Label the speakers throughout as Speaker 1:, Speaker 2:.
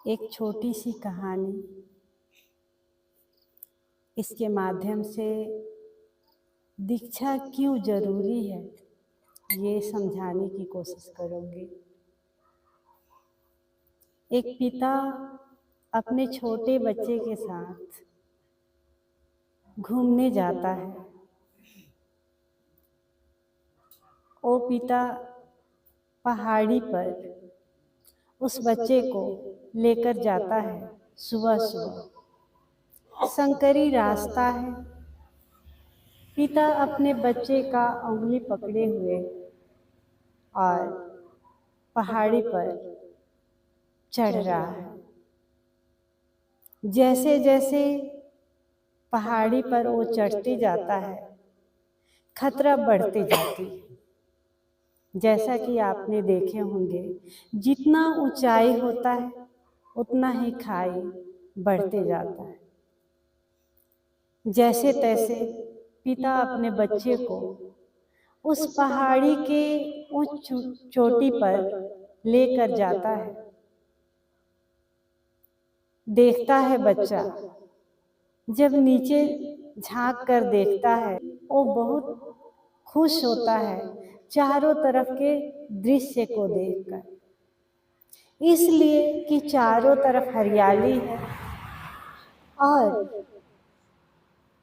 Speaker 1: एक छोटी सी कहानी इसके माध्यम से दीक्षा क्यों जरूरी है ये समझाने की कोशिश करूंगी। एक पिता अपने छोटे बच्चे के साथ घूमने जाता है। वो पिता पहाड़ी पर उस बच्चे को लेकर जाता है। सुबह सुबह संकरी रास्ता है। पिता अपने बच्चे का उंगली पकड़े हुए और पहाड़ी पर चढ़ रहा है। जैसे जैसे पहाड़ी पर वो चढ़ते जाता है, खतरा बढ़ते जाती है। जैसा कि आपने देखे होंगे, जितना ऊंचाई होता है उतना ही खाई बढ़ते जाता है। जैसे तैसे पिता अपने बच्चे को उस पहाड़ी के उस चोटी पर लेकर जाता है। देखता है बच्चा, जब नीचे झांक कर देखता है वो बहुत खुश होता है चारों तरफ के दृश्य को देखकर, इसलिए कि चारों तरफ हरियाली है और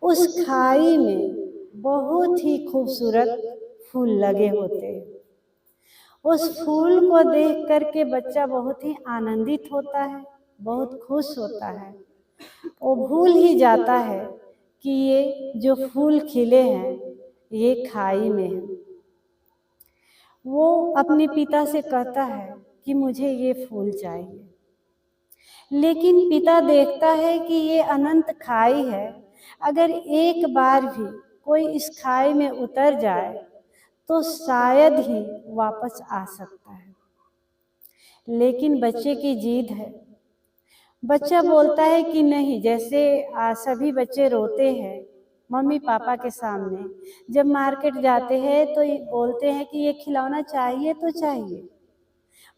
Speaker 1: उस खाई में बहुत ही खूबसूरत फूल लगे होते हैं। उस फूल को देख करके बच्चा बहुत ही आनंदित होता है, बहुत खुश होता है। वो भूल ही जाता है कि ये जो फूल खिले हैं ये खाई में है। वो अपने पिता से कहता है कि मुझे ये फूल चाहिए, लेकिन पिता देखता है कि ये अनंत खाई है। अगर एक बार भी कोई इस खाई में उतर जाए तो शायद ही वापस आ सकता है। लेकिन बच्चे की जिद है। बच्चा बोलता है कि नहीं, जैसे सभी बच्चे रोते हैं मम्मी पापा के सामने, जब मार्केट जाते हैं तो बोलते हैं कि ये खिलौना चाहिए तो चाहिए।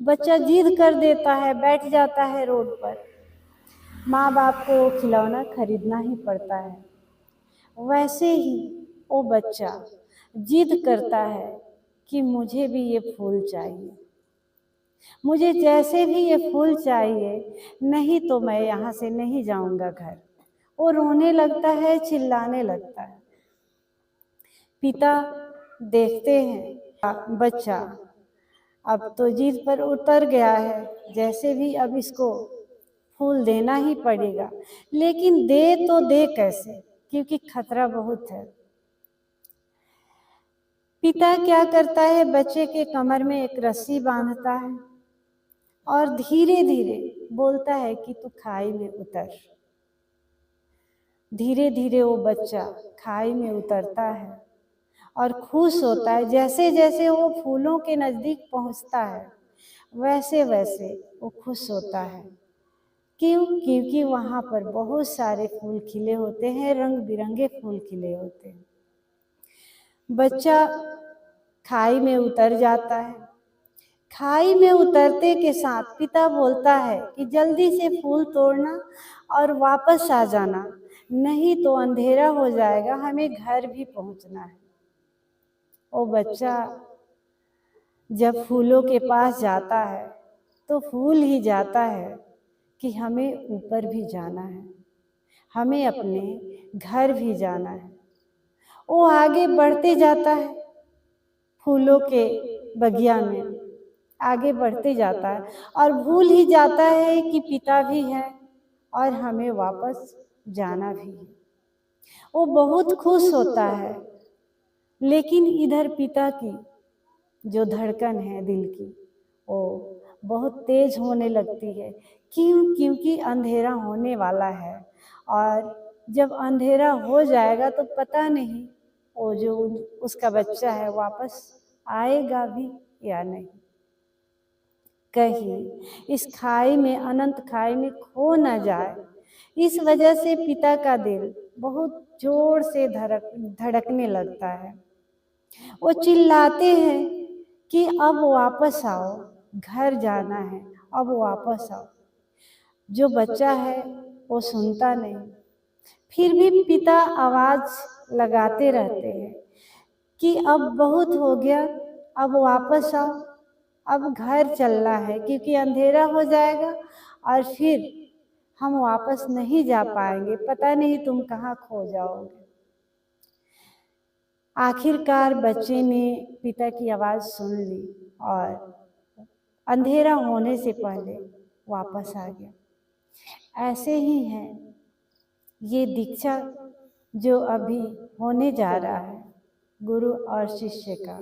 Speaker 1: बच्चा जिद कर देता है, बैठ जाता है रोड पर। माँ बाप को खिलौना खरीदना ही पड़ता है। वैसे ही वो बच्चा जिद करता है कि मुझे भी ये फूल चाहिए, मुझे जैसे भी ये फूल चाहिए, नहीं तो मैं यहाँ से नहीं जाऊंगा घर। वो रोने लगता है, चिल्लाने लगता है। पिता देखते हैं बच्चा अब तो जिद पर उतर गया है, जैसे भी अब इसको फूल देना ही पड़ेगा। लेकिन दे तो दे कैसे, क्योंकि खतरा बहुत है। पिता क्या करता है, बच्चे के कमर में एक रस्सी बांधता है और धीरे धीरे बोलता है कि तू खाई में उतर। धीरे धीरे वो बच्चा खाई में उतरता है और खुश होता है। जैसे जैसे वो फूलों के नजदीक पहुंचता है वैसे वैसे वो खुश होता है। क्यों? क्योंकि वहां पर बहुत सारे फूल खिले होते हैं, रंग बिरंगे फूल खिले होते हैं। बच्चा खाई में उतर जाता है। खाई में उतरते के साथ पिता बोलता है कि जल्दी से फूल तोड़ना और वापस आ जाना, नहीं तो अंधेरा हो जाएगा, हमें घर भी पहुंचना है। वो बच्चा जब फूलों के पास जाता है तो फूल ही जाता है कि हमें ऊपर भी जाना है, हमें अपने घर भी जाना है। वो आगे बढ़ते जाता है, फूलों के बगिया में आगे बढ़ते जाता है और भूल ही जाता है कि पिता भी है और हमें वापस जाना भी है। वो बहुत खुश होता है, लेकिन इधर पिता की जो धड़कन है दिल की वो बहुत तेज होने लगती है। क्यों? क्योंकि अंधेरा होने वाला है और जब अंधेरा हो जाएगा तो पता नहीं वो जो उसका बच्चा है वापस आएगा भी या नहीं। कहीं इस खाई में, अनंत खाई में खो न जाए, इस वजह से पिता का दिल बहुत जोर से धड़कने लगता है। वो चिल्लाते हैं कि अब वापस आओ, घर जाना है, अब वापस आओ। जो बच्चा है वो सुनता नहीं, फिर भी पिता आवाज लगाते रहते हैं कि अब बहुत हो गया, अब वापस आओ, अब घर चलना है क्योंकि अंधेरा हो जाएगा और फिर हम वापस नहीं जा पाएंगे, पता नहीं तुम कहाँ खो जाओगे। आखिरकार बच्चे ने पिता की आवाज़ सुन ली और अंधेरा होने से पहले वापस आ गया। ऐसे ही है ये दीक्षा जो अभी होने जा रहा है गुरु और शिष्य का।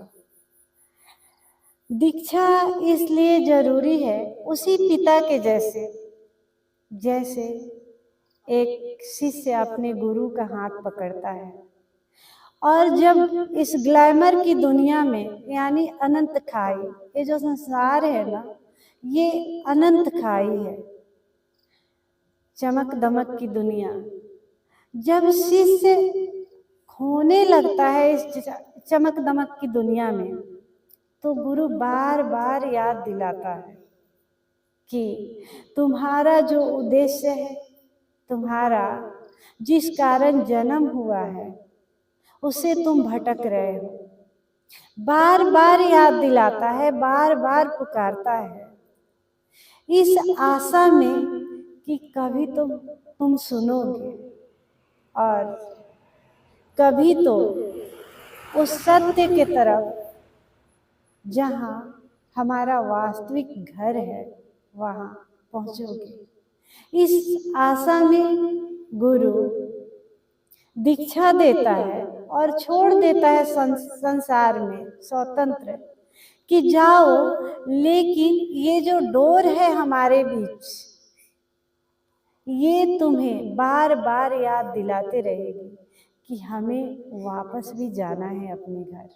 Speaker 1: दीक्षा इसलिए जरूरी है उसी पिता के जैसे, जैसे एक शिष्य अपने गुरु का हाथ पकड़ता है। और जब इस ग्लैमर की दुनिया में, यानी अनंत खाई, ये जो संसार है ना, ये अनंत खाई है, चमक दमक की दुनिया, जब शिष्य खोने लगता है इस चमक दमक की दुनिया में, तो गुरु बार बार याद दिलाता है कि तुम्हारा जो उद्देश्य है, तुम्हारा जिस कारण जन्म हुआ है, उससे तुम भटक रहे हो। बार बार याद दिलाता है, बार बार पुकारता है, इस आशा में कि कभी तो तुम सुनोगे और कभी तो उस सत्य के तरफ, जहाँ हमारा वास्तविक घर है, वहाँ पहुँचोगे। इस आशा में गुरु दीक्षा देता है और छोड़ देता है संसार में स्वतंत्र कि जाओ, लेकिन ये जो डोर है हमारे बीच, ये तुम्हें बार बार याद दिलाते रहेगी कि हमें वापस भी जाना है अपने घर।